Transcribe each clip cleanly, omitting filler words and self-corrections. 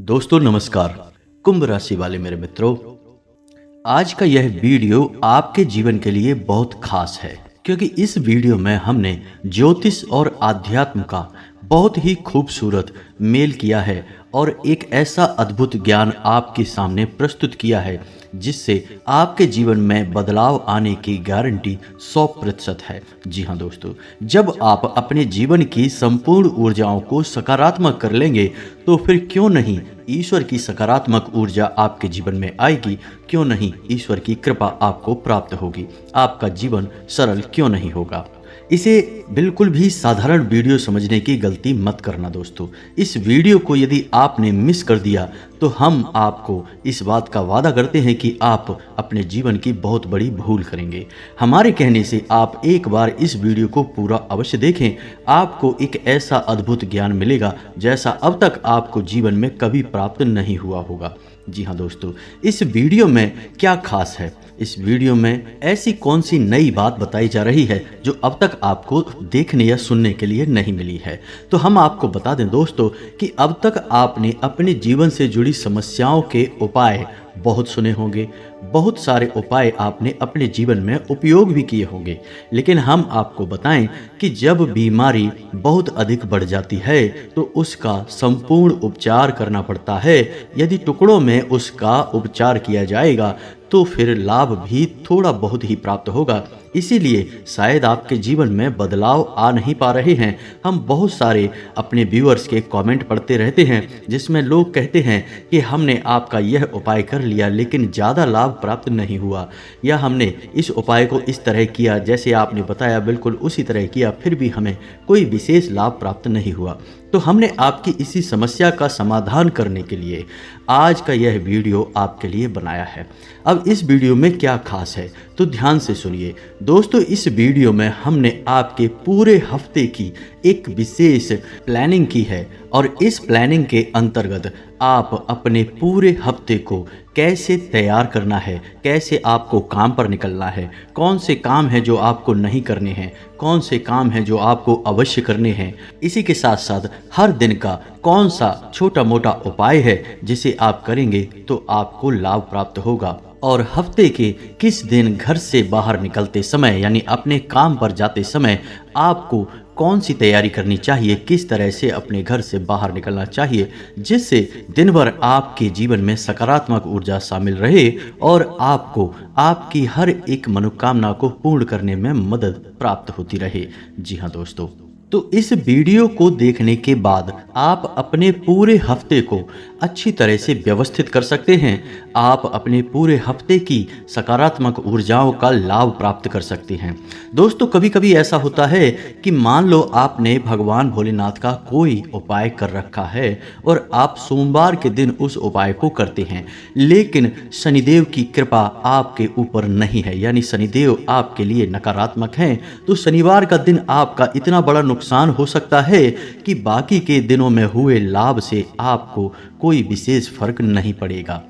दोस्तों नमस्कार। कुंभ राशि वाले मेरे मित्रों, आज का यह वीडियो आपके जीवन के लिए बहुत खास है क्योंकि इस वीडियो में हमने ज्योतिष और आध्यात्म का बहुत ही खूबसूरत मेल किया है और एक ऐसा अद्भुत ज्ञान आपके सामने प्रस्तुत किया है जिससे आपके जीवन में बदलाव आने की गारंटी 100% है। जी हाँ दोस्तों, जब आप अपने जीवन की संपूर्ण ऊर्जाओं को सकारात्मक कर लेंगे तो फिर क्यों नहीं ईश्वर की सकारात्मक ऊर्जा आपके जीवन में आएगी, क्यों नहीं ईश्वर की कृपा आपको प्राप्त होगी, आपका जीवन सरल क्यों नहीं होगा। इसे बिल्कुल भी साधारण वीडियो समझने की गलती मत करना दोस्तों। इस वीडियो को यदि आपने मिस कर दिया तो हम आपको इस बात का वादा करते हैं कि आप अपने जीवन की बहुत बड़ी भूल करेंगे। हमारे कहने से आप एक बार इस वीडियो को पूरा अवश्य देखें, आपको एक ऐसा अद्भुत ज्ञान मिलेगा जैसा अब तक आपको जीवन में कभी प्राप्त नहीं हुआ होगा। जी हाँ दोस्तों, इस वीडियो में क्या खास है, इस वीडियो में ऐसी कौन सी नई बात बताई जा रही है जो अब तक आपको देखने या सुनने के लिए नहीं मिली है। तो हम आपको बता दें दोस्तों कि अब तक आपने अपने जीवन से जुड़ी समस्याओं के उपाय बहुत सुने होंगे, बहुत सारे उपाय आपने अपने जीवन में उपयोग भी किए होंगे, लेकिन हम आपको बताएं कि जब बीमारी बहुत अधिक बढ़ जाती है तो उसका संपूर्ण उपचार करना पड़ता है। यदि टुकड़ों में उसका उपचार किया जाएगा तो फिर लाभ भी थोड़ा बहुत ही प्राप्त होगा। इसीलिए शायद आपके जीवन में बदलाव आ नहीं पा रहे हैं। हम बहुत सारे अपने व्यूअर्स के कमेंट पढ़ते रहते हैं जिसमें लोग कहते हैं कि हमने आपका यह उपाय कर लिया लेकिन ज़्यादा लाभ प्राप्त नहीं हुआ, या हमने इस उपाय को इस तरह किया जैसे आपने बताया बिल्कुल उसी तरह किया फिर भी हमें कोई विशेष लाभ प्राप्त नहीं हुआ। तो हमने आपकी इसी समस्या का समाधान करने के लिए आज का यह वीडियो आपके लिए बनाया है। अब इस वीडियो में क्या खास है तो ध्यान से सुनिए दोस्तों। इस वीडियो में हमने आपके पूरे हफ्ते की एक विशेष प्लानिंग की है और इस प्लानिंग के अंतर्गत आप अपने पूरे हफ्ते को कैसे तैयार करना है, कैसे आपको काम पर निकलना है, कौन से काम हैं जो आपको नहीं करने हैं, कौन से काम हैं जो आपको अवश्य करने हैं, इसी के साथ साथ हर दिन का कौन सा छोटा मोटा उपाय है जिसे आप करेंगे तो आपको लाभ प्राप्त होगा, और हफ्ते के किस दिन घर से बाहर निकलते समय यानी अपने काम पर जाते समय आपको कौन सी तैयारी करनी चाहिए, किस तरह से अपने घर से बाहर निकलना चाहिए जिससे दिन भर आपके जीवन में सकारात्मक ऊर्जा शामिल रहे और आपको आपकी हर एक मनोकामना को पूर्ण करने में मदद प्राप्त होती रहे। जी हाँ दोस्तों, तो इस वीडियो को देखने के बाद आप अपने पूरे हफ्ते को अच्छी तरह से व्यवस्थित कर सकते हैं। आप अपने पूरे हफ्ते की सकारात्मक ऊर्जाओं का लाभ प्राप्त कर सकते हैं। दोस्तों कभी कभी ऐसा होता है कि मान लो आपने भगवान भोलेनाथ का कोई उपाय कर रखा है और आप सोमवार के दिन उस उपाय को करते हैं, लेकिन शनिदेव की कृपा आपके ऊपर नहीं है, यानी शनिदेव आपके लिए नकारात्मक हैं, तो शनिवार का दिन आपका इतना बड़ा नुकसान हो सकता है कि बाकी के दिनों में हुए लाभ से आपको कोई विशेष फर्क नहीं पड़ेगा।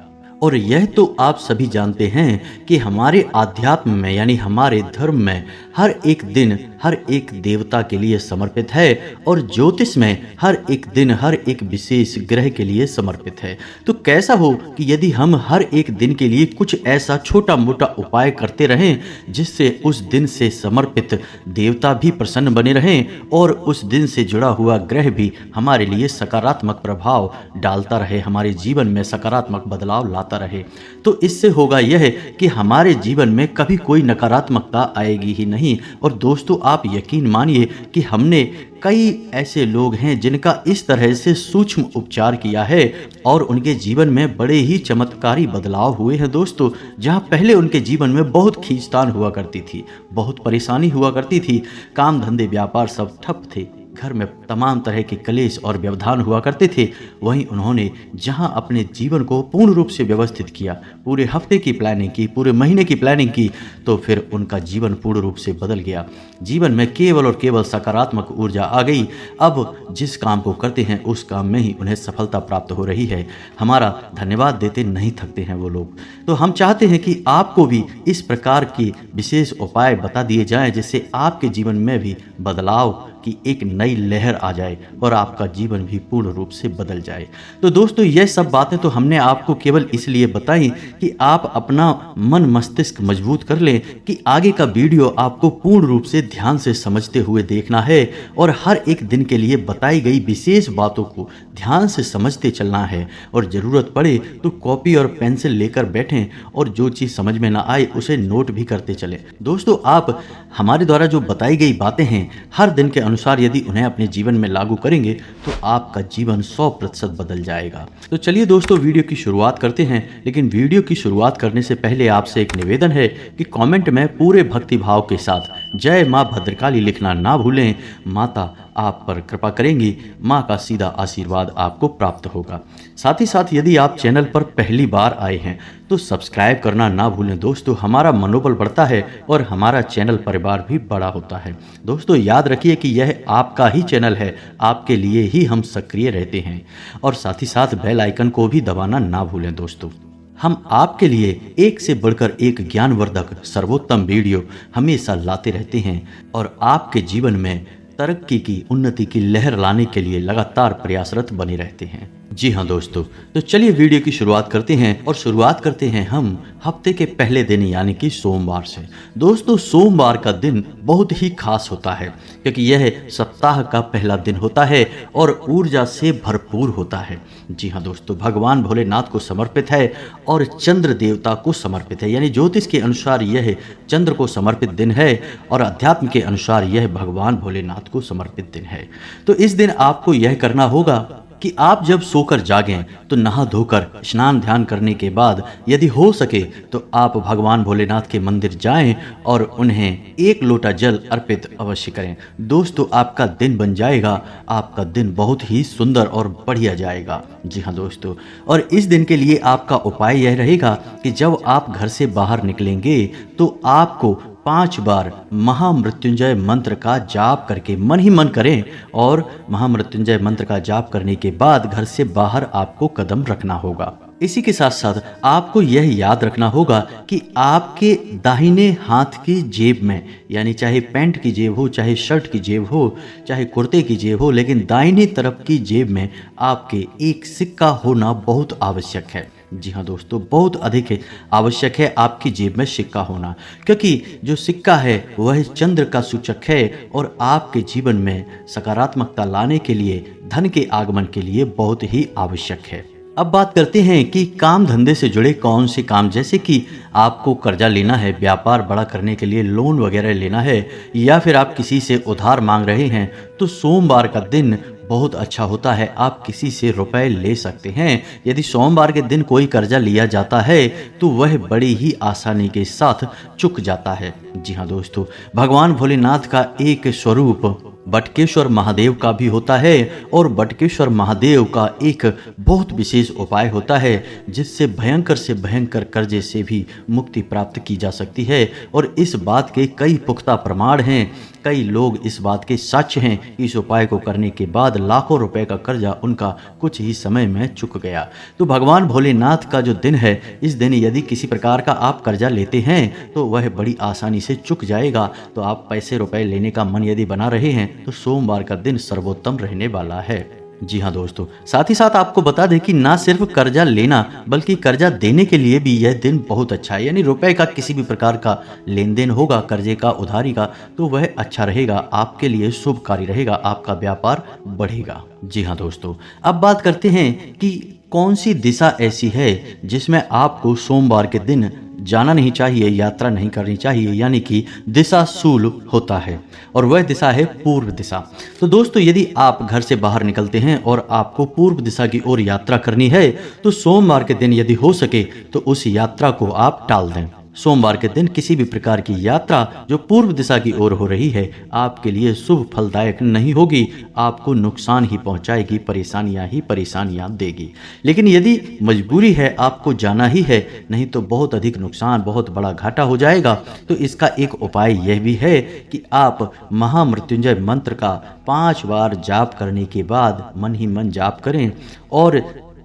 और यह तो आप सभी जानते हैं कि हमारे आध्यात्म में यानी हमारे धर्म में हर एक दिन हर एक देवता के लिए समर्पित है और ज्योतिष में हर एक दिन हर एक विशेष ग्रह के लिए समर्पित है। तो कैसा हो कि यदि हम हर एक दिन के लिए कुछ ऐसा छोटा मोटा उपाय करते रहें जिससे उस दिन से समर्पित देवता भी प्रसन्न बने रहें और उस दिन से जुड़ा हुआ ग्रह भी हमारे लिए सकारात्मक प्रभाव डालता रहे, हमारे जीवन में सकारात्मक बदलाव लाता रहे। तो इससे होगा यह कि हमारे जीवन में कभी कोई नकारात्मकता आएगी ही नहीं। और दोस्तों आप यकीन मानिए कि हमने कई ऐसे लोग हैं जिनका इस तरह से सूक्ष्म उपचार किया है और उनके जीवन में बड़े ही चमत्कारी बदलाव हुए हैं दोस्तों। जहां पहले उनके जीवन में बहुत खींचतान हुआ करती थी, बहुत परेशानी हुआ करती थी, काम धंधे व्यापार सब ठप थे, घर में तमाम तरह के कलेश और व्यवधान हुआ करते थे, वहीं उन्होंने जहां अपने जीवन को पूर्ण रूप से व्यवस्थित किया, पूरे हफ्ते की प्लानिंग की, पूरे महीने की प्लानिंग की, तो फिर उनका जीवन पूर्ण रूप से बदल गया। जीवन में केवल और केवल सकारात्मक ऊर्जा आ गई। अब जिस काम को करते हैं उस काम में ही उन्हें सफलता प्राप्त हो रही है। हमारा धन्यवाद देते नहीं थकते हैं वो लोग। तो हम चाहते हैं कि आपको भी इस प्रकार के विशेष उपाय बता दिए जाएं जिससे आपके जीवन में भी बदलाव की एक नई लहर आ जाए और आपका जीवन भी पूर्ण रूप से बदल जाए। तो दोस्तों, यह सब बातें तो हमने आपको केवल इसलिए बताई कि आप अपना मन मस्तिष्क मजबूत कर लें कि आगे का वीडियो आपको पूर्ण रूप से ध्यान से समझते हुए देखना है और हर एक दिन के लिए बताई गई विशेष बातों को ध्यान से समझते चलना है। और ज़रूरत पड़े तो कॉपी और पेंसिल लेकर बैठें और जो चीज़ समझ में ना आए उसे नोट भी करते चलें। दोस्तों, आप हमारे द्वारा जो बताई गई बातें हैं हर दिन के अनुसार यदि उन्हें अपने जीवन में लागू करेंगे तो आपका जीवन 100% बदल जाएगा। तो चलिए दोस्तों, वीडियो की शुरुआत करते हैं। लेकिन वीडियो की शुरुआत करने से पहले आपसे एक निवेदन है कि कमेंट में पूरे भक्ति भाव के साथ जय माँ भद्रकाली लिखना ना भूलें। माता आप पर कृपा करेंगी, माँ का सीधा आशीर्वाद आपको प्राप्त होगा। साथ ही साथ यदि आप चैनल पर पहली बार आए हैं तो सब्सक्राइब करना ना भूलें दोस्तों। हमारा मनोबल बढ़ता है और हमारा चैनल परिवार भी बड़ा होता है। दोस्तों, याद रखिए कि यह आपका ही चैनल है, आपके लिए ही हम सक्रिय रहते हैं। और साथ ही साथ बेल आइकन को भी दबाना ना भूलें दोस्तों। हम आपके लिए एक से बढ़कर एक ज्ञानवर्धक सर्वोत्तम वीडियो हमेशा लाते रहते हैं और आपके जीवन में तरक्की की, उन्नति की लहर लाने के लिए लगातार प्रयासरत बने रहते हैं। जी हाँ दोस्तों, तो चलिए वीडियो की शुरुआत करते हैं और शुरुआत करते हैं हम हफ्ते के पहले दिन यानी कि सोमवार से। दोस्तों, सोमवार का दिन बहुत ही खास होता है क्योंकि यह सप्ताह का पहला दिन होता है और ऊर्जा से भरपूर होता है। जी हाँ दोस्तों, भगवान भोलेनाथ को समर्पित है और चंद्र देवता को समर्पित है। यानी ज्योतिष के अनुसार यह चंद्र को समर्पित दिन है और अध्यात्म के अनुसार यह भगवान भोलेनाथ को समर्पित दिन है। तो इस दिन आपको यह करना होगा कि आप जब सोकर जागें तो नहा धोकर स्नान ध्यान करने के बाद यदि हो सके तो आप भगवान भोलेनाथ के मंदिर जाएं और उन्हें एक लोटा जल अर्पित अवश्य करें। दोस्तों, आपका दिन बन जाएगा, आपका दिन बहुत ही सुंदर और बढ़िया जाएगा। जी हाँ दोस्तों, और इस दिन के लिए आपका उपाय यह रहेगा कि जब आप घर से बाहर निकलेंगे तो आपको 5 बार महामृत्युंजय मंत्र का जाप करके मन ही मन करें और महामृत्युंजय मंत्र का जाप करने के बाद घर से बाहर आपको कदम रखना होगा। इसी के साथ साथ आपको यह याद रखना होगा कि आपके दाहिने हाथ की जेब में, यानी चाहे पैंट की जेब हो, चाहे शर्ट की जेब हो, चाहे कुर्ते की जेब हो, लेकिन दाहिनी तरफ की जेब में आपके एक सिक्का होना बहुत आवश्यक है। जी हाँ दोस्तों, बहुत अधिक आवश्यक है आपकी जेब में सिक्का होना, क्योंकि जो सिक्का है वह चंद्र का सूचक है और आपके जीवन में सकारात्मकता लाने के लिए, धन के आगमन के लिए बहुत ही आवश्यक है। अब बात करते हैं कि काम धंधे से जुड़े कौन से काम, जैसे कि आपको कर्जा लेना है, व्यापार बड़ा करने के लिए लोन वगैरह लेना है, या फिर आप किसी से उधार मांग रहे हैं, तो सोमवार का दिन बहुत अच्छा होता है। आप किसी से रुपए ले सकते हैं। यदि सोमवार के दिन कोई कर्जा लिया जाता है तो वह बड़ी ही आसानी के साथ चुक जाता है। जी हाँ दोस्तों, भगवान भोलेनाथ का एक स्वरूप बटकेश्वर महादेव का भी होता है और बटकेश्वर महादेव का एक बहुत विशेष उपाय होता है जिससे भयंकर से भयंकर कर्जे से भी मुक्ति प्राप्त की जा सकती है। और इस बात के कई पुख्ता प्रमाण हैं, कई लोग इस बात के साक्ष्य हैं कि इस उपाय को करने के बाद लाखों रुपए का कर्जा उनका कुछ ही समय में चुक गया। तो भगवान भोलेनाथ का जो दिन है, इस दिन यदि किसी प्रकार का आप कर्जा लेते हैं तो वह बड़ी आसानी से चुक जाएगा। तो आप पैसे रुपए लेने का मन यदि बना रहे हैं तो सोमवार का दिन सर्वोत्तम रहने वाला है। जी हाँ दोस्तों, साथ ही साथ आपको बता दें कि ना सिर्फ कर्जा लेना बल्कि कर्जा देने के लिए भी यह दिन बहुत अच्छा है। यानी रुपए का किसी भी प्रकार का लेन देन होगा, कर्जे का, उधारी का, तो वह अच्छा रहेगा, आपके लिए शुभकारी रहेगा, आपका व्यापार बढ़ेगा। जी हाँ दोस्तों, अब बात करते हैं कि कौन सी दिशा ऐसी है जिसमें आपको सोमवार के दिन जाना नहीं चाहिए, यात्रा नहीं करनी चाहिए, यानी कि दिशा शूल होता है और वह दिशा है पूर्व दिशा। तो दोस्तों, यदि आप घर से बाहर निकलते हैं और आपको पूर्व दिशा की ओर यात्रा करनी है तो सोमवार के दिन यदि हो सके तो उस यात्रा को आप टाल दें। सोमवार के दिन किसी भी प्रकार की यात्रा जो पूर्व दिशा की ओर हो रही है आपके लिए शुभ फलदायक नहीं होगी, आपको नुकसान ही पहुंचाएगी, परेशानियां ही परेशानियां देगी। लेकिन यदि मजबूरी है, आपको जाना ही है, नहीं तो बहुत अधिक नुकसान, बहुत बड़ा घाटा हो जाएगा। तो इसका एक उपाय यह भी है कि आप महामृत्युंजय मंत्र का 5 बार जाप करने के बाद मन ही मन जाप करें और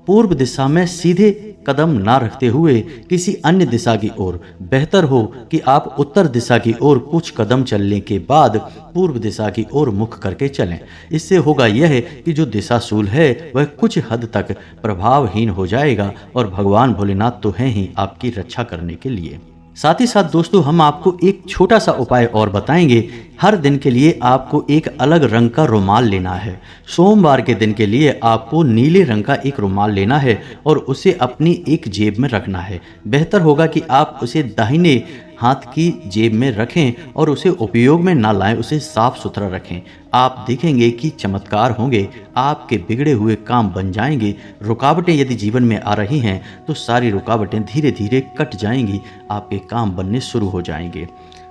पूर्व दिशा में सीधे कदम ना रखते हुए किसी अन्य दिशा की ओर, बेहतर हो कि आप उत्तर दिशा की ओर कुछ कदम चलने के बाद पूर्व दिशा की ओर मुख करके चलें। इससे होगा यह कि जो दिशाशूल है वह कुछ हद तक प्रभावहीन हो जाएगा और भगवान भोलेनाथ तो हैं ही आपकी रक्षा करने के लिए। साथ ही साथ दोस्तों, हम आपको एक छोटा सा उपाय और बताएंगे। हर दिन के लिए आपको एक अलग रंग का रुमाल लेना है। सोमवार के दिन के लिए आपको नीले रंग का एक रुमाल लेना है और उसे अपनी एक जेब में रखना है। बेहतर होगा कि आप उसे दाहिने हाथ की जेब में रखें और उसे उपयोग में ना लाएं, उसे साफ सुथरा रखें। आप देखेंगे कि चमत्कार होंगे, आपके बिगड़े हुए काम बन जाएंगे। रुकावटें यदि जीवन में आ रही हैं तो सारी रुकावटें धीरे धीरे कट जाएंगी, आपके काम बनने शुरू हो जाएंगे।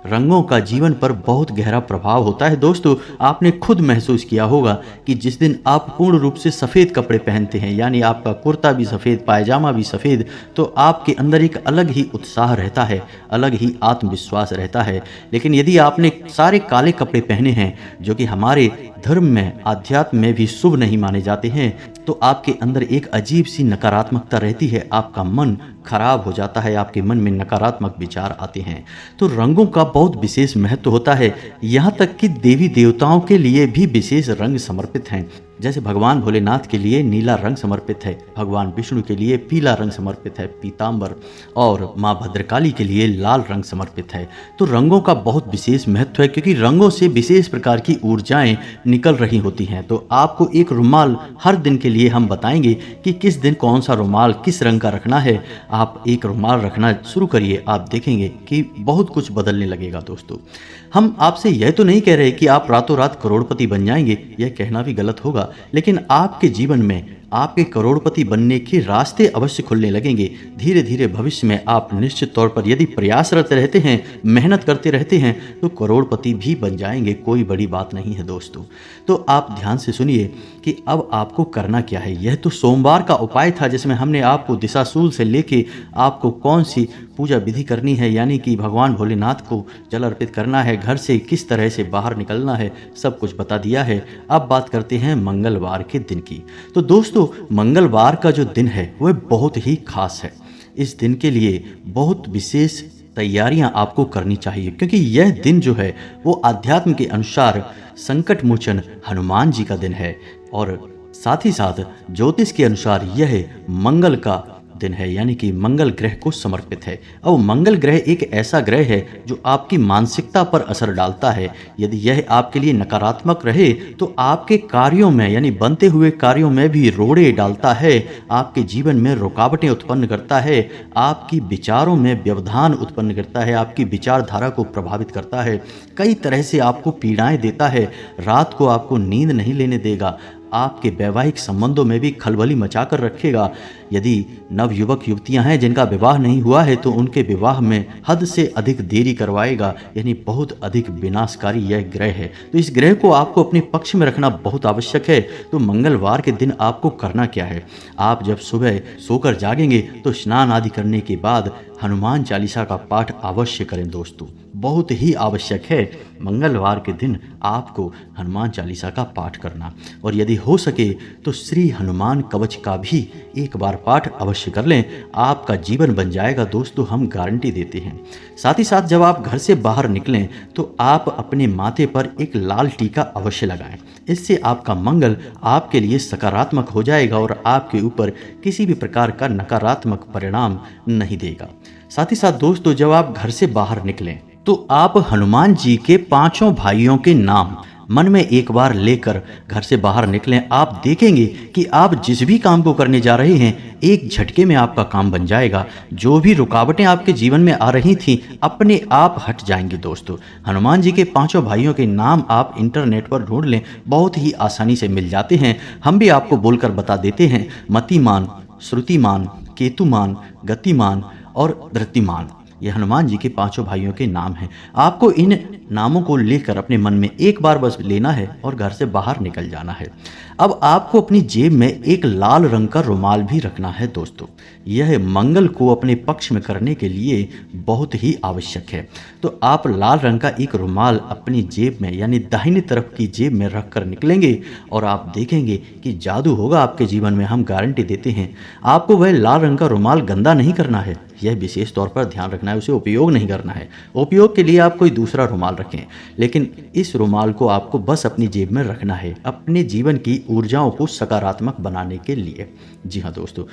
रंगों का जीवन पर बहुत गहरा प्रभाव होता है दोस्तों। आपने खुद महसूस किया होगा कि जिस दिन आप पूर्ण रूप से सफ़ेद कपड़े पहनते हैं, यानी आपका कुर्ता भी सफ़ेद, पायजामा भी सफ़ेद, तो आपके अंदर एक अलग ही उत्साह रहता है, अलग ही आत्मविश्वास रहता है। लेकिन यदि आपने सारे काले कपड़े पहने हैं, जो कि हमारे धर्म में, आध्यात्म में भी शुभ नहीं माने जाते हैं, तो आपके अंदर एक अजीब सी नकारात्मकता रहती है। आपका मन खराब हो जाता है, आपके मन में नकारात्मक विचार आते हैं। तो रंगों का बहुत विशेष महत्व होता है। यहाँ तक कि देवी देवताओं के लिए भी विशेष रंग समर्पित हैं। जैसे भगवान भोलेनाथ के लिए नीला रंग समर्पित है, भगवान विष्णु के लिए पीला रंग समर्पित है, पीतांबर, और माँ भद्रकाली के लिए लाल रंग समर्पित है। तो रंगों का बहुत विशेष महत्व है, क्योंकि रंगों से विशेष प्रकार की ऊर्जाएं निकल रही होती हैं। तो आपको एक रुमाल हर दिन के लिए हम बताएंगे कि किस दिन कौन सा रुमाल किस रंग का रखना है। आप एक रुमाल रखना शुरू करिए, आप देखेंगे कि बहुत कुछ बदलने लगेगा दोस्तों। हम आपसे यह तो नहीं कह रहे कि आप रातों रात करोड़पति बन जाएंगे, यह कहना भी गलत होगा, लेकिन आपके जीवन में आपके करोड़पति बनने के रास्ते अवश्य खुलने लगेंगे। धीरे धीरे भविष्य में आप निश्चित तौर पर यदि प्रयासरत रहते हैं, मेहनत करते रहते हैं, तो करोड़पति भी बन जाएंगे। कोई बड़ी बात नहीं है दोस्तों। तो आप ध्यान से सुनिए कि अब आपको करना क्या है। यह तो सोमवार का उपाय था, जिसमें हमने आपको दिशाशूल से लेके आपको कौन सी पूजा विधि करनी है, यानी कि भगवान भोलेनाथ को जल अर्पित करना है, घर से किस तरह से बाहर निकलना है, सब कुछ बता दिया है। अब बात करते हैं मंगलवार के दिन की। तो दोस्तों, मंगलवार का जो दिन है वह बहुत ही खास है। इस दिन के लिए बहुत विशेष तैयारियां आपको करनी चाहिए, क्योंकि यह दिन जो है वो अध्यात्म के अनुसार संकट मोचन हनुमान जी का दिन है, और साथ ही साथ ज्योतिष के अनुसार यह मंगल का दिन है, यानी कि मंगल ग्रह को समर्पित है। अब मंगल ग्रह एक ऐसा ग्रह है जो आपकी मानसिकता पर असर डालता है। यदि यह आपके लिए नकारात्मक रहे तो आपके कार्यों में, यानी बनते हुए कार्यों में भी रोड़े डालता है, आपके जीवन में रुकावटें उत्पन्न करता है, आपकी विचारों में व्यवधान उत्पन्न करता है, आपकी विचारधारा को प्रभावित करता है, कई तरह से आपको पीड़ाएं देता है, रात को आपको नींद नहीं लेने देगा, आपके वैवाहिक संबंधों में भी खलबली मचा कर रखेगा। यदि नवयुवक युवतियां हैं जिनका विवाह नहीं हुआ है तो उनके विवाह में हद से अधिक देरी करवाएगा, यानी बहुत अधिक विनाशकारी यह ग्रह है। तो इस ग्रह को आपको अपने पक्ष में रखना बहुत आवश्यक है। तो मंगलवार के दिन आपको करना क्या है? आप जब सुबह सोकर जागेंगे तो स्नान आदि करने के बाद हनुमान चालीसा का पाठ अवश्य करें दोस्तों, बहुत ही आवश्यक है मंगलवार के दिन आपको हनुमान चालीसा का पाठ करना। और यदि हो सके तो श्री हनुमान कवच का भी एक बार पाठ अवश्य कर लें, आपका जीवन बन जाएगा दोस्तों, हम गारंटी देते हैं। साथ ही साथ जब आप घर से बाहर निकलें तो आप अपने माथे पर एक लाल टीका अवश्य लगाएं। इससे आपका मंगल आपके लिए सकारात्मक हो जाएगा और आपके ऊपर किसी भी प्रकार का नकारात्मक परिणाम नहीं देगा। साथ ही साथ दोस्तों, जब आप घर से बाहर निकलें तो आप हनुमान जी के पांचों भाइयों के नाम मन में एक बार लेकर घर से बाहर निकलें। आप देखेंगे कि आप जिस भी काम को करने जा रहे हैं एक झटके में आपका काम बन जाएगा। जो भी रुकावटें आपके जीवन में आ रही थीं अपने आप हट जाएंगी दोस्तों। हनुमान जी के पांचों भाइयों के नाम आप इंटरनेट पर ढूंढ लें, बहुत ही आसानी से मिल जाते हैं। हम भी आपको बोलकर बता देते हैं। मतिमान, श्रुतिमान, केतुमान, गतिमान और धृतिमान, ये हनुमान जी के पांचों भाइयों के नाम हैं। आपको इन नामों को लेकर अपने मन में एक बार बस लेना है और घर से बाहर निकल जाना है। अब आपको अपनी जेब में एक लाल रंग का रुमाल भी रखना है दोस्तों। यह मंगल को अपने पक्ष में करने के लिए बहुत ही आवश्यक है। तो आप लाल रंग का एक रुमाल अपनी जेब में यानी दाहिनी तरफ की जेब में रख कर निकलेंगे और आप देखेंगे कि जादू होगा आपके जीवन में। हम गारंटी देते हैं। आपको वह लाल रंग का रुमाल गंदा नहीं करना है, यह विशेष तौर पर ध्यान रखना है। उसे उपयोग नहीं करना है। उपयोग के लिए आप कोई दूसरा रुमाल रखें, लेकिन इस रुमाल को आपको बस अपनी जेब में रखना है अपने जीवन की ऊर्जाओं को सकारात्मक बनाने के लिए। जी हाँ दोस्तों,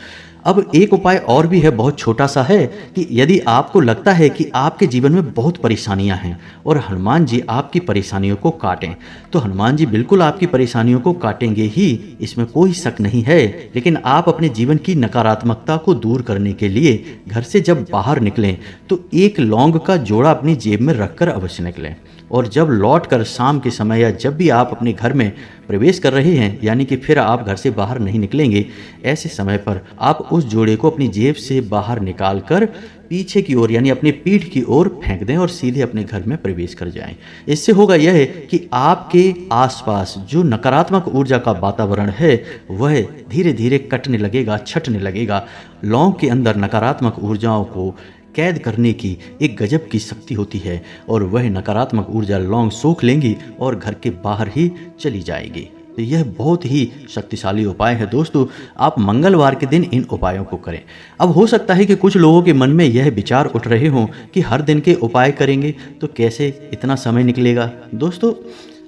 अब एक उपाय और भी है, बहुत छोटा सा है, कि यदि आपको लगता है कि आपके जीवन में बहुत परेशानियां हैं और हनुमान जी आपकी परेशानियों को काटें, तो हनुमान जी बिल्कुल आपकी परेशानियों को काटेंगे ही, इसमें कोई शक नहीं है। लेकिन आप अपने जीवन की नकारात्मकता को दूर करने के लिए घर से जब बाहर निकलें तो एक लौंग का जोड़ा अपनी जेब में रखकर अवश्य निकलें। और जब लौटकर शाम के समय या जब भी आप अपने घर में प्रवेश कर रहे हैं, यानी कि फिर आप घर से बाहर नहीं निकलेंगे, ऐसे समय पर आप उस जोड़े को अपनी जेब से बाहर निकालकर पीछे की ओर यानी अपनी पीठ की ओर फेंक दें और सीधे अपने घर में प्रवेश कर जाएं। इससे होगा यह है कि आपके आसपास जो नकारात्मक ऊर्जा का वातावरण है वह धीरे धीरे कटने लगेगा, छटने लगेगा। लौंग के अंदर नकारात्मक ऊर्जाओं को कैद करने की एक गजब की शक्ति होती है और वह नकारात्मक ऊर्जा लौंग सोख लेंगी और घर के बाहर ही चली जाएगी। तो यह बहुत ही शक्तिशाली उपाय है दोस्तों। आप मंगलवार के दिन इन उपायों को करें। अब हो सकता है कि कुछ लोगों के मन में यह विचार उठ रहे हों कि हर दिन के उपाय करेंगे तो कैसे इतना समय निकलेगा। दोस्तों,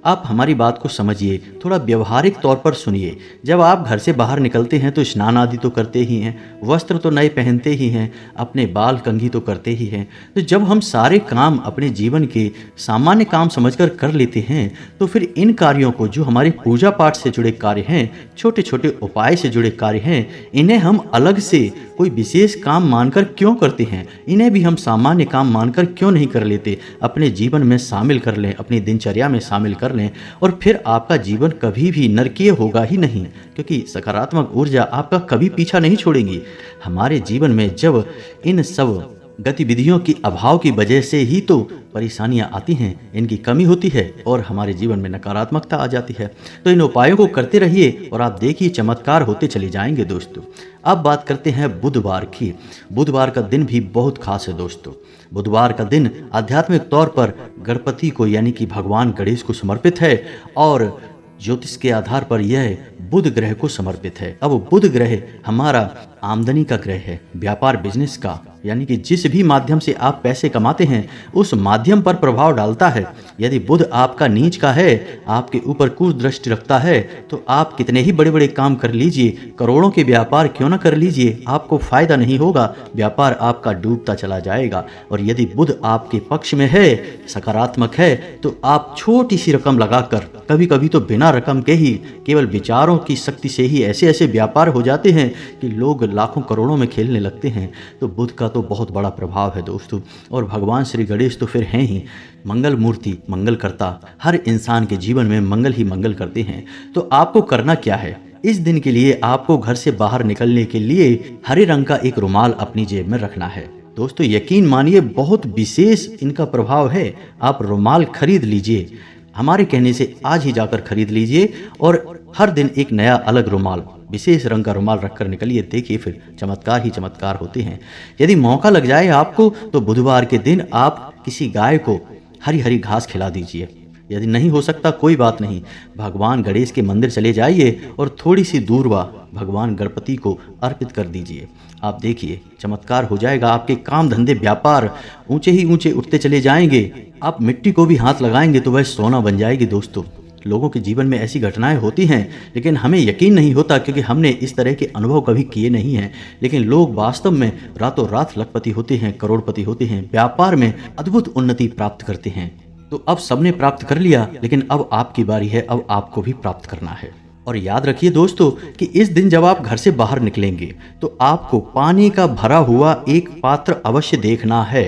आप हमारी बात को समझिए, थोड़ा व्यवहारिक तौर पर सुनिए। जब आप घर से बाहर निकलते हैं तो स्नान आदि तो करते ही हैं, वस्त्र तो नए पहनते ही हैं, अपने बाल कंघी तो करते ही हैं। तो जब हम सारे काम अपने जीवन के सामान्य काम समझकर कर लेते हैं तो फिर इन कार्यों को, जो हमारे पूजा पाठ से जुड़े कार्य हैं, छोटे छोटे उपाय से जुड़े कार्य हैं, इन्हें हम अलग से कोई विशेष काम मानकर क्यों करते हैं? इन्हें भी हम सामान्य काम मानकर क्यों नहीं कर लेते? अपने जीवन में शामिल कर लें, अपनी दिनचर्या में शामिल कर लें और फिर आपका जीवन कभी भी नरकीय होगा ही नहीं, क्योंकि सकारात्मक ऊर्जा आपका कभी पीछा नहीं छोड़ेंगी। हमारे जीवन में जब इन सब गतिविधियों की अभाव की वजह से ही तो परेशानियां आती हैं, इनकी कमी होती है और हमारे जीवन में नकारात्मकता आ जाती है। तो इन उपायों को करते रहिए और आप देखिए चमत्कार होते चले जाएंगे दोस्तों। अब बात करते हैं बुधवार की। बुधवार का दिन भी बहुत खास है दोस्तों। बुधवार का दिन आध्यात्मिक तौर पर गणपति को यानी कि भगवान गणेश को समर्पित है और ज्योतिष के आधार पर यह बुध ग्रह को समर्पित है। अब बुध ग्रह हमारा आमदनी का ग्रह है, व्यापार बिजनेस का, यानी कि जिस भी माध्यम से आप पैसे कमाते हैं उस माध्यम पर प्रभाव डालता है। यदि बुध आपका नीच का है, आपके ऊपर कुछ दृष्टि रखता है, तो आप कितने ही बड़े बड़े काम कर लीजिए, करोड़ों के व्यापार क्यों ना कर लीजिए, आपको फायदा नहीं होगा, व्यापार आपका डूबता चला जाएगा। और यदि बुध आपके पक्ष में है, सकारात्मक है, तो आप छोटी सी रकम लगाकर, कभी कभी तो बिना रकम के ही केवल विचारों की शक्ति से ही ऐसे ऐसे व्यापार हो जाते हैं कि लोग लाखों करोड़ों में खेलने लगते हैं। तो बुध का तो बहुत बड़ा प्रभाव है दोस्तों। और भगवान श्री गणेश तो फिर हैं ही मंगल मूर्ति, मंगल करता, हर इंसान के जीवन में मंगल ही मंगल करते हैं। तो आपको करना क्या है? इस दिन के लिए आपको घर से बाहर निकलने के लिए हरे रंग का एक रुमाल अपनी जेब में रखना है दोस्तों। यकीन मानिए बहुत विशेष इनका प्रभाव है। आप रुमाल खरीद लीजिए, हमारे कहने से आज ही जाकर खरीद लीजिए और हर दिन एक नया अलग रुमाल, विशेष रंग का रुमाल रखकर निकलिए। देखिए फिर चमत्कार ही चमत्कार होते हैं। यदि मौका लग जाए आपको तो बुधवार के दिन आप किसी गाय को हरी हरी घास खिला दीजिए। यदि नहीं हो सकता कोई बात नहीं, भगवान गणेश के मंदिर चले जाइए और थोड़ी सी दूरवा भगवान गणपति को अर्पित कर दीजिए। आप देखिए चमत्कार हो जाएगा। आपके काम धंधे व्यापार ऊंचे ही ऊंचे उठते चले जाएंगे। आप मिट्टी को भी हाथ लगाएंगे तो वह सोना बन जाएगी दोस्तों। लोगों के जीवन में ऐसी घटनाएं होती हैं, लेकिन हमें यकीन नहीं होता क्योंकि हमने इस तरह के अनुभव कभी किए नहीं हैं। लेकिन लोग वास्तव में रातों रात लखपति होते हैं, करोड़पति होते हैं, व्यापार में अद्भुत उन्नति प्राप्त करते हैं। तो अब सबने प्राप्त कर लिया, लेकिन अब आपकी बारी है, अब आपको भी प्राप्त करना है। और याद रखिए दोस्तों कि इस दिन जब आप घर से बाहर निकलेंगे तो आपको पानी का भरा हुआ एक पात्र अवश्य देखना है।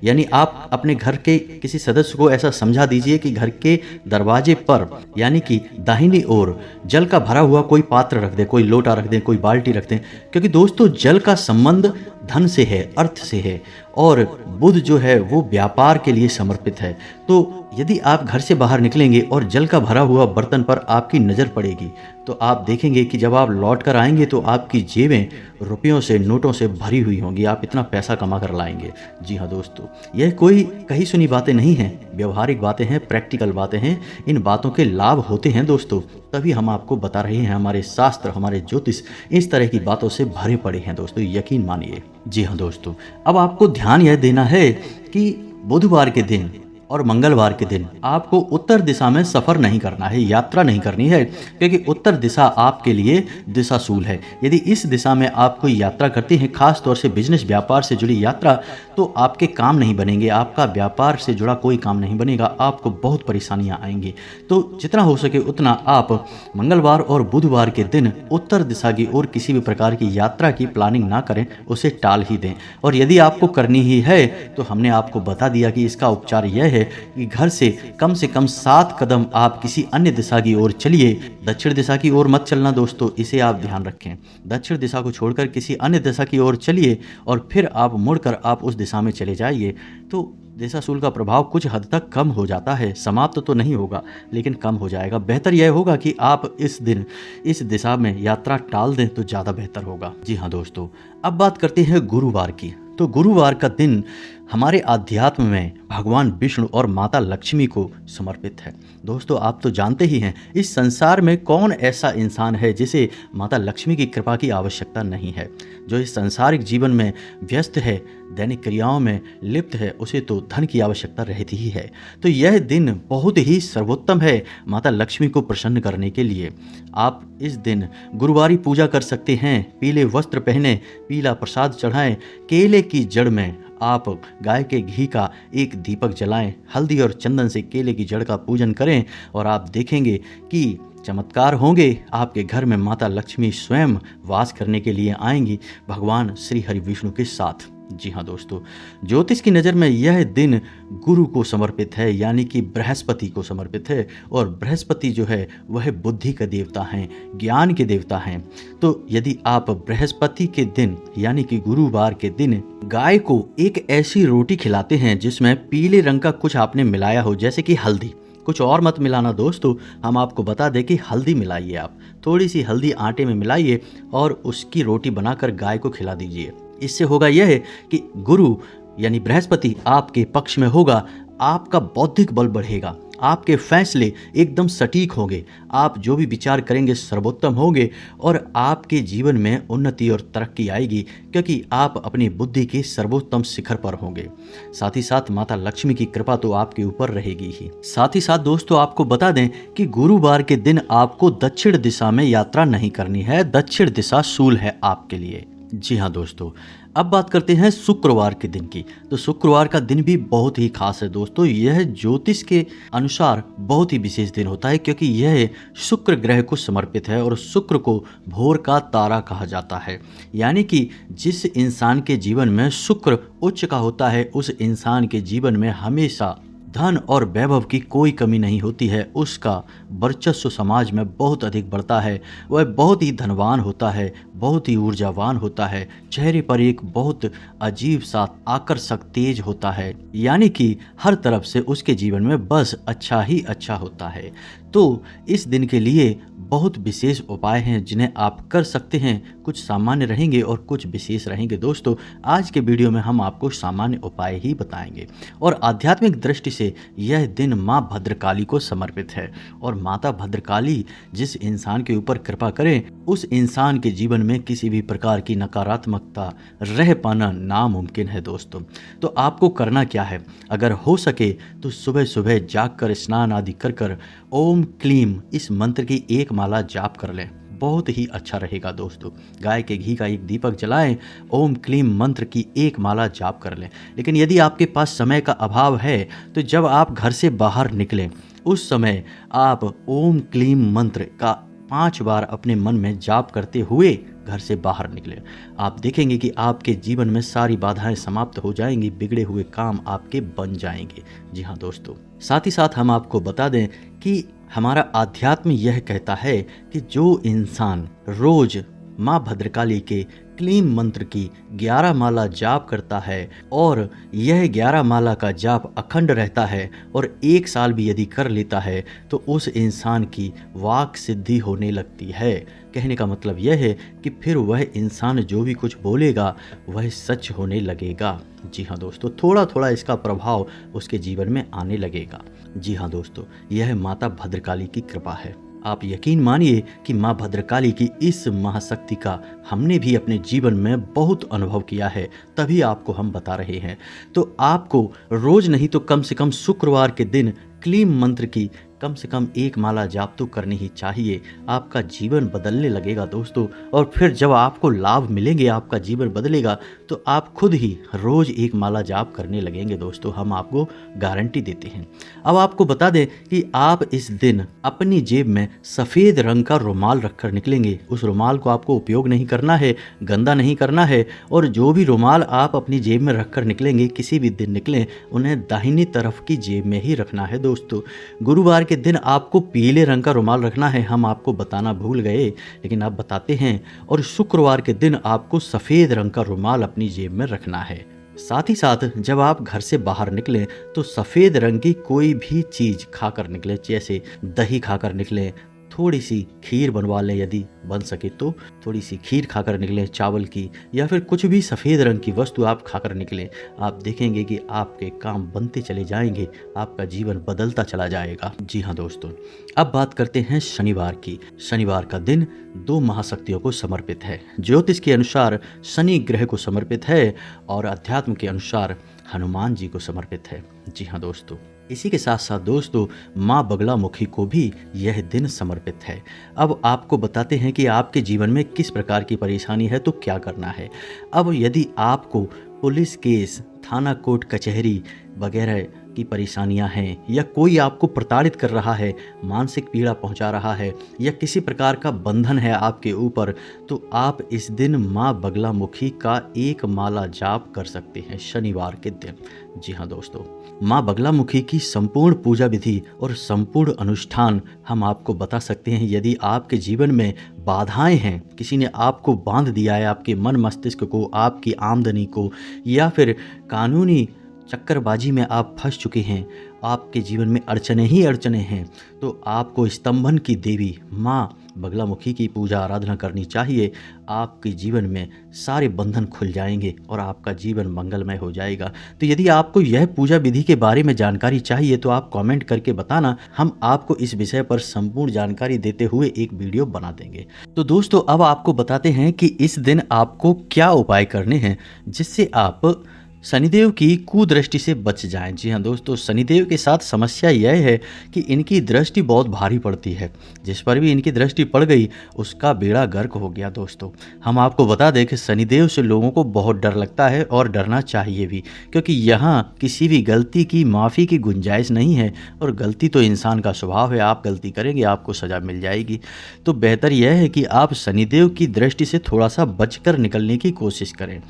यानी आप अपने घर के किसी सदस्य को ऐसा समझा दीजिए कि घर के दरवाजे पर यानी कि दाहिनी ओर जल का भरा हुआ कोई पात्र रख दें, कोई लोटा रख दें, कोई बाल्टी रख दें। क्योंकि दोस्तों जल का संबंध धन से है, अर्थ से है, और बुध जो है वो व्यापार के लिए समर्पित है। तो यदि आप घर से बाहर निकलेंगे और जल का भरा हुआ बर्तन पर आपकी नज़र पड़ेगी तो आप देखेंगे कि जब आप लौट कर आएंगे तो आपकी जेबें रुपयों से, नोटों से भरी हुई होंगी। आप इतना पैसा कमा कर लाएंगे। जी हाँ दोस्तों, यह कोई कही सुनी बातें नहीं हैं, व्यवहारिक बातें हैं, प्रैक्टिकल बातें हैं। इन बातों के लाभ होते हैं दोस्तों, तभी हम आपको बता रहे हैं। हमारे शास्त्र, हमारे ज्योतिष इस तरह की बातों से भरे पड़े हैं दोस्तों, यकीन मानिए। जी हाँ दोस्तों, अब आपको ध्यान यह देना है कि बुधवार के दिन और मंगलवार के दिन आपको उत्तर दिशा में सफ़र नहीं करना है, यात्रा नहीं करनी है, क्योंकि उत्तर दिशा आपके लिए दिशाशूल है। यदि इस दिशा में आप कोई यात्रा करते हैं, खास तौर से बिजनेस व्यापार से जुड़ी यात्रा, तो आपके काम नहीं बनेंगे, आपका व्यापार से जुड़ा कोई काम नहीं बनेगा, आपको बहुत परेशानियां आएंगी। तो जितना हो सके उतना आप मंगलवार और बुधवार के दिन उत्तर दिशा की ओर किसी भी प्रकार की यात्रा की प्लानिंग ना करें, उसे टाल ही दें। और यदि आपको करनी ही है तो हमने आपको बता दिया कि इसका उपचार यह है कि घर से कम 7 कदम आप किसी अन्य दिशा की ओर चलिए। दक्षिण दिशा की ओर मत चलना दोस्तों, इसे आप ध्यान रखें। दक्षिण दिशा को छोड़कर किसी अन्य दिशा की ओर चलिए और फिर आप मुड़कर आप उस दिशा में चले जाइए। तो दिशाशूल का प्रभाव कुछ हद तक कम हो जाता है, समाप्त तो नहीं होगा लेकिन कम हो जाएगा। बेहतर यह होगा कि आप इस दिन इस दिशा में यात्रा टाल दें तो ज़्यादा बेहतर होगा। जी हाँ दोस्तों, अब बात करते हैं गुरुवार की। तो गुरुवार का दिन हमारे आध्यात्म में भगवान विष्णु और माता लक्ष्मी को समर्पित है। दोस्तों, आप तो जानते ही हैं, इस संसार में कौन ऐसा इंसान है जिसे माता लक्ष्मी की कृपा की आवश्यकता नहीं है। जो इस सांसारिक जीवन में व्यस्त है, दैनिक क्रियाओं में लिप्त है, उसे तो धन की आवश्यकता रहती ही है। तो यह दिन बहुत ही सर्वोत्तम है माता लक्ष्मी को प्रसन्न करने के लिए। आप इस दिन गुरुवारी पूजा कर सकते हैं। पीले वस्त्र पहने, पीला प्रसाद चढ़ाएं, केले की जड़ में आप गाय के घी का एक दीपक जलाएं, हल्दी और चंदन से केले की जड़ का पूजन करें और आप देखेंगे कि चमत्कार होंगे। आपके घर में माता लक्ष्मी स्वयं वास करने के लिए आएंगी, भगवान श्री हरि विष्णु के साथ। जी हाँ दोस्तों, ज्योतिष की नज़र में यह दिन गुरु को समर्पित है, यानी कि बृहस्पति को समर्पित है। और बृहस्पति जो है वह बुद्धि के देवता हैं, ज्ञान के देवता हैं। तो यदि आप बृहस्पति के दिन यानी कि गुरुवार के दिन गाय को एक ऐसी रोटी खिलाते हैं जिसमें पीले रंग का कुछ आपने मिलाया हो, जैसे कि हल्दी, कुछ और मत मिलाना दोस्तों, हम आपको बता दें कि हल्दी मिलाइए। आप थोड़ी सी हल्दी आटे में मिलाइए और उसकी रोटी बनाकर गाय को खिला दीजिए। इससे होगा यह है कि गुरु यानी बृहस्पति आपके पक्ष में होगा, आपका बौद्धिक बल बढ़ेगा, आपके फैसले एकदम सटीक होंगे, आप जो भी विचार करेंगे सर्वोत्तम होंगे और आपके जीवन में उन्नति और तरक्की आएगी, क्योंकि आप अपनी बुद्धि के सर्वोत्तम शिखर पर होंगे। साथ ही साथ माता लक्ष्मी की कृपा तो आपके ऊपर रहेगी ही। साथ ही साथ दोस्तों, आपको बता दें कि गुरुवार के दिन आपको दक्षिण दिशा में यात्रा नहीं करनी है। दक्षिण दिशा शूल है आपके लिए। जी हाँ दोस्तों, अब बात करते हैं शुक्रवार के दिन की। तो शुक्रवार का दिन भी बहुत ही खास है दोस्तों। यह ज्योतिष के अनुसार बहुत ही विशेष दिन होता है, क्योंकि यह शुक्र ग्रह को समर्पित है और शुक्र को भोर का तारा कहा जाता है। यानी कि जिस इंसान के जीवन में शुक्र उच्च का होता है, उस इंसान के जीवन में हमेशा धन और वैभव की कोई कमी नहीं होती है। उसका वर्चस्व समाज में बहुत अधिक बढ़ता है, वह बहुत ही धनवान होता है, बहुत ही ऊर्जावान होता है, चेहरे पर एक बहुत अजीब सा आकर्षक तेज होता है, यानी कि हर तरफ से उसके जीवन में बस अच्छा ही अच्छा होता है। तो इस दिन के लिए बहुत विशेष उपाय हैं जिन्हें आप कर सकते हैं। कुछ सामान्य रहेंगे और कुछ विशेष रहेंगे दोस्तों। आज के वीडियो में हम आपको सामान्य उपाय ही बताएंगे और आध्यात्मिक दृष्टि से यह दिन माँ भद्रकाली को समर्पित है। और माता भद्रकाली जिस इंसान के ऊपर कृपा करें, उस इंसान के जीवन में किसी भी प्रकार की नकारात्मकता रह पाना नामुमकिन है दोस्तों। तो आपको करना क्या है, अगर हो सके तो सुबह सुबह जागकर स्नान आदि कर ओम क्लीम इस मंत्र की एक माला जाप कर लें, बहुत ही अच्छा रहेगा दोस्तों। गाय के घी का एक दीपक जलाएं, ओम क्लीम मंत्र की एक माला जाप कर लें। लेकिन यदि आपके पास समय का अभाव है तो जब आप घर से बाहर निकलें उस समय आप ओम क्लीम मंत्र का 5 बार अपने मन में जाप करते हुए घर से बाहर निकले। आप देखेंगे कि आपके जीवन में सारी बाधाएं समाप्त हो जाएंगी, बिगड़े हुए काम आपके बन जाएंगे। जी हाँ दोस्तों, साथ ही साथ हम आपको बता दें कि हमारा आध्यात्म यह कहता है कि जो इंसान रोज माँ भद्रकाली के क्लीम मंत्र की 11 माला जाप करता है और यह 11 माला का जाप अखंड रहता है और 1 साल भी यदि कर लेता है तो उस इंसान की वाक सिद्धि होने लगती है। कहने का मतलब यह है कि फिर वह इंसान जो भी कुछ बोलेगा वह सच होने लगेगा। जी हाँ दोस्तों, थोड़ा थोड़ा इसका प्रभाव उसके जीवन में आने लगेगा। जी हाँ दोस्तों, यह माता भद्रकाली की कृपा है। आप यकीन मानिए कि माँ भद्रकाली की इस महाशक्ति का हमने भी अपने जीवन में बहुत अनुभव किया है, तभी आपको हम बता रहे हैं। तो आपको रोज नहीं तो कम से कम शुक्रवार के दिन क्लीम मंत्र की कम से कम 1 माला जाप तो करनी ही चाहिए। आपका जीवन बदलने लगेगा दोस्तों, और फिर जब आपको लाभ मिलेंगे, आपका जीवन बदलेगा, तो आप खुद ही रोज 1 माला जाप करने लगेंगे दोस्तों, हम आपको गारंटी देते हैं। अब आपको बता दें कि आप इस दिन अपनी जेब में सफ़ेद रंग का रुमाल रखकर निकलेंगे। उस रुमाल को आपको उपयोग नहीं करना है, गंदा नहीं करना है, और जो भी रुमाल आप अपनी जेब में रखकर निकलेंगे, किसी भी दिन निकलें, उन्हें दाहिनी तरफ की जेब में ही रखना है दोस्तों। गुरुवार के दिन आपको पीले रंग का रुमाल रखना है, हम आपको बताना भूल गए लेकिन आप बताते हैं। और शुक्रवार के दिन आपको सफ़ेद रंग का रुमाल अपनी जेब में रखना है। साथ ही साथ जब आप घर से बाहर निकलें तो सफ़ेद रंग की कोई भी चीज़ खाकर निकलें, जैसे दही खाकर निकलें, थोड़ी सी खीर बनवा लें, यदि बन सके तो थोड़ी सी खीर खाकर निकलें चावल की, या फिर कुछ भी सफ़ेद रंग की वस्तु आप खाकर निकलें। आप देखेंगे कि आपके काम बनते चले जाएंगे, आपका जीवन बदलता चला जाएगा। जी हाँ दोस्तों, अब बात करते हैं शनिवार की। शनिवार का दिन 2 महाशक्तियों को समर्पित है। ज्योतिष के अनुसार शनि ग्रह को समर्पित है और अध्यात्म के अनुसार हनुमान जी को समर्पित है। जी हाँ दोस्तों, इसी के साथ साथ दोस्तों माँ बगलामुखी को भी यह दिन समर्पित है। अब आपको बताते हैं कि आपके जीवन में किस प्रकार की परेशानी है तो क्या करना है। अब यदि आपको पुलिस केस, थाना कोर्ट कचहरी वगैरह की परेशानियां हैं, या कोई आपको प्रताड़ित कर रहा है, मानसिक पीड़ा पहुंचा रहा है, या किसी प्रकार का बंधन है आपके ऊपर, तो आप इस दिन माँ बगलामुखी का 1 माला जाप कर सकते हैं शनिवार के दिन। जी हाँ दोस्तों, माँ बगलामुखी की संपूर्ण पूजा विधि और संपूर्ण अनुष्ठान हम आपको बता सकते हैं। यदि आपके जीवन में बाधाएं हैं, किसी ने आपको बांध दिया है, आपके मन मस्तिष्क को, आपकी आमदनी को, या फिर कानूनी चक्करबाजी में आप फंस चुके हैं, आपके जीवन में अड़चने ही अड़चने हैं, तो आपको स्तंभन की देवी माँ बगलामुखी की पूजा आराधना करनी चाहिए। आपके जीवन में सारे बंधन खुल जाएंगे और आपका जीवन मंगलमय हो जाएगा। तो यदि आपको यह पूजा विधि के बारे में जानकारी चाहिए तो आप कमेंट करके बताना, हम आपको इस विषय पर संपूर्ण जानकारी देते हुए एक वीडियो बना देंगे। तो दोस्तों अब आपको बताते हैं कि इस दिन आपको क्या उपाय करने हैं जिससे आप शनिदेव की कुदृष्टि से बच जाएं। जी हाँ दोस्तों, शनिदेव के साथ समस्या यह है कि इनकी दृष्टि बहुत भारी पड़ती है। जिस पर भी इनकी दृष्टि पड़ गई उसका बेड़ा गर्क हो गया। दोस्तों हम आपको बता दें कि शनिदेव से लोगों को बहुत डर लगता है और डरना चाहिए भी, क्योंकि यहाँ किसी भी गलती की माफ़ी की गुंजाइश नहीं है, और गलती तो इंसान का स्वभाव है। आप गलती करेंगे आपको सज़ा मिल जाएगी। तो बेहतर यह है कि आप शनिदेव की दृष्टि से थोड़ा सा बचकर निकलने की कोशिश करें।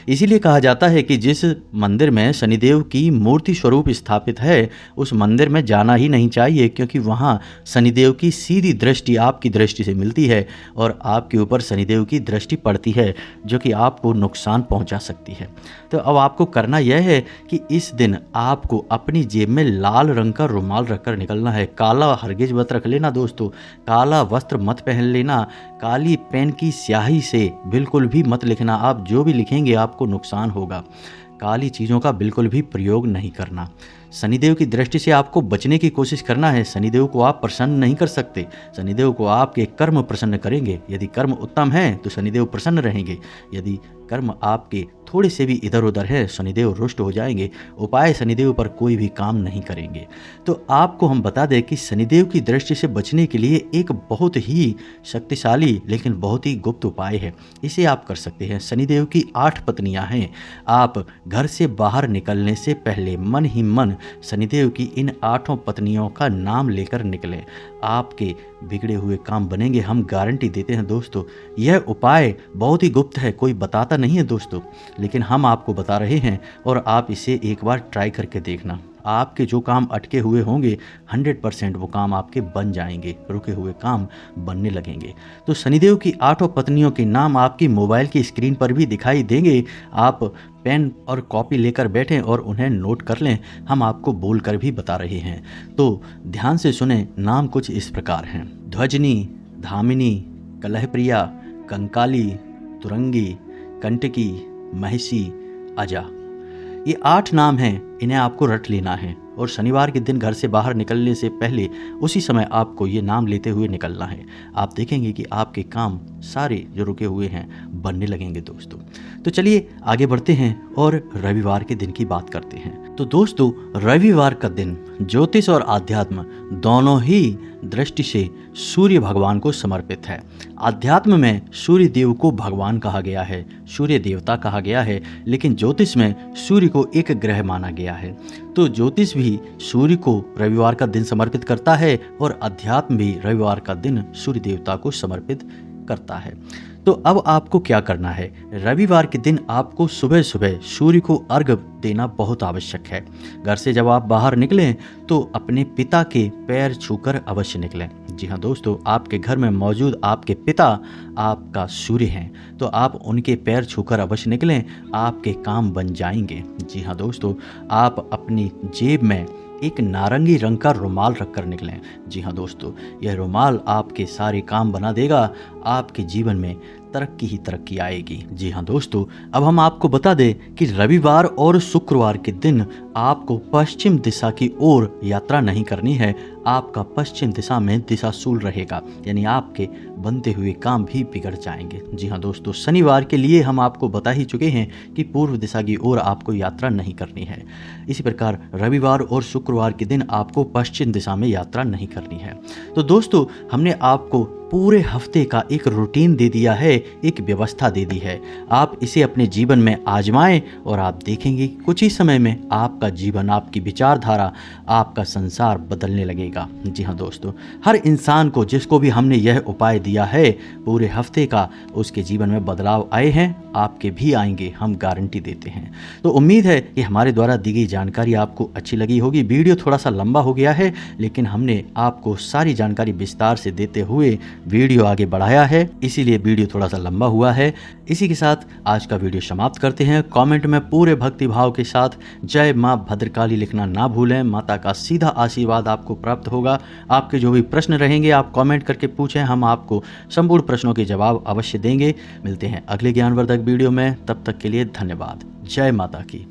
इसीलिए कहा जाता है कि जिस मंदिर में शनिदेव की मूर्ति स्वरूप स्थापित है उस मंदिर में जाना ही नहीं चाहिए, क्योंकि वहाँ शनिदेव की सीधी दृष्टि आपकी दृष्टि से मिलती है और आपके ऊपर शनिदेव की दृष्टि पड़ती है, जो कि आपको नुकसान पहुँचा सकती है। तो अब आपको करना यह है कि इस दिन आपको अपनी जेब में लाल रंग का रुमाल रखकर निकलना है। काला हरगिज मत रख लेना दोस्तों, काला वस्त्र मत पहन लेना, काली पेन की स्याही से बिल्कुल भी मत लिखना। आप जो भी लिखेंगे आपको नुकसान होगा। काली चीज़ों का बिल्कुल भी प्रयोग नहीं करना। शनिदेव की दृष्टि से आपको बचने की कोशिश करना है। शनिदेव को आप प्रसन्न नहीं कर सकते, शनिदेव को आपके कर्म प्रसन्न करेंगे। यदि कर्म उत्तम है तो शनिदेव प्रसन्न रहेंगे, यदि कर्म आपके थोड़े से भी इधर उधर है शनिदेव रुष्ट हो जाएंगे। उपाय शनिदेव पर कोई भी काम नहीं करेंगे। तो आपको हम बता दें कि शनिदेव की दृष्टि से बचने के लिए एक बहुत ही शक्तिशाली लेकिन बहुत ही गुप्त उपाय है, इसे आप कर सकते हैं। शनिदेव की 8 पत्नियां हैं। आप घर से बाहर निकलने से पहले मन ही मन शनिदेव की इन 8 पत्नियों का नाम लेकर निकलें। आपके बिगड़े हुए काम बनेंगे, हम गारंटी देते हैं दोस्तों। यह उपाय बहुत ही गुप्त है, कोई बताता नहीं है दोस्तों, लेकिन हम आपको बता रहे हैं और आप इसे एक बार ट्राई करके देखना। आपके जो काम अटके हुए होंगे 100% वो काम आपके बन जाएंगे, रुके हुए काम बनने लगेंगे। तो शनिदेव की 8 पत्नियों के नाम आपकी मोबाइल की स्क्रीन पर भी दिखाई देंगे। आप पेन और कॉपी लेकर बैठें और उन्हें नोट कर लें, हम आपको बोल कर भी बता रहे हैं। तो ध्यान से सुने, नाम कुछ इस प्रकार हैं: ध्वजनी, धामिनी, कलहप्रिया, कंकाली, तुरंगी, कंटकी, महिषी, अजा। ये 8 नाम हैं, इन्हें आपको रट लेना है और शनिवार के दिन घर से बाहर निकलने से पहले उसी समय आपको ये नाम लेते हुए निकलना है। आप देखेंगे कि आपके काम सारे जो रुके हुए हैं बनने लगेंगे दोस्तों। तो चलिए आगे बढ़ते हैं और रविवार के दिन की बात करते हैं। तो दोस्तों, रविवार का दिन ज्योतिष और आध्यात्म दोनों ही दृष्टि से सूर्य भगवान को समर्पित है। आध्यात्म में सूर्य देव को भगवान कहा गया है, सूर्य देवता कहा गया है, लेकिन ज्योतिष में सूर्य को एक ग्रह माना गया है। तो ज्योतिष भी सूर्य को रविवार का दिन समर्पित करता है और अध्यात्म भी रविवार का दिन सूर्य देवता को समर्पित करता है। तो अब आपको क्या करना है? रविवार के दिन आपको सुबह सुबह सूर्य को अर्घ्य देना बहुत आवश्यक है। घर से जब आप बाहर निकलें तो अपने पिता के पैर छूकर अवश्य निकलें। जी हाँ दोस्तों, आपके घर में मौजूद आपके पिता आपका सूर्य हैं, तो आप उनके पैर छूकर अवश्य निकलें, आपके काम बन जाएंगे। जी हाँ दोस्तों, आप अपनी जेब में एक नारंगी रंग का रुमाल रखकर निकलें। जी हाँ दोस्तों, यह रुमाल आपके सारे काम बना देगा, आपके जीवन में तरक्की ही तरक्की आएगी। जी हाँ दोस्तों, अब हम आपको बता दें कि रविवार और शुक्रवार के दिन आपको पश्चिम दिशा की ओर यात्रा नहीं करनी है। आपका पश्चिम दिशा में दिशाशूल रहेगा, यानी आपके बनते हुए काम भी बिगड़ जाएंगे। जी हाँ दोस्तों, शनिवार के लिए हम आपको बता ही चुके हैं कि पूर्व दिशा की ओर आपको यात्रा नहीं करनी है। इसी प्रकार रविवार और शुक्रवार के दिन आपको पश्चिम दिशा में यात्रा नहीं करनी है। तो दोस्तों, हमने आपको पूरे हफ्ते का एक रूटीन दे दिया है, एक व्यवस्था दे दी है। आप इसे अपने जीवन में आजमाएं और आप देखेंगे कि कुछ ही समय में आपका जीवन, आपकी विचारधारा, आपका संसार बदलने लगेगा। जी हाँ दोस्तों, हर इंसान को जिसको भी हमने यह उपाय दिया है पूरे हफ्ते का, उसके जीवन में बदलाव आए हैं, आपके भी आएंगे, हम गारंटी देते हैं। तो उम्मीद है कि हमारे द्वारा दी गई जानकारी आपको अच्छी लगी होगी। वीडियो थोड़ा सा लंबा हो गया है, लेकिन हमने आपको सारी जानकारी विस्तार से देते हुए वीडियो आगे बढ़ाया है, इसीलिए वीडियो थोड़ा सा लंबा हुआ है। इसी के साथ आज का वीडियो समाप्त करते हैं। कमेंट में पूरे भक्ति भाव के साथ जय मां भद्रकाली लिखना ना भूलें। माता का सीधा आशीर्वाद आपको प्राप्त होगा। आपके जो भी प्रश्न रहेंगे आप कमेंट करके पूछें, हम आपको संपूर्ण प्रश्नों के जवाब अवश्य देंगे। मिलते हैं अगले ज्ञानवर्धक वीडियो में, तब तक के लिए धन्यवाद। जय माता की।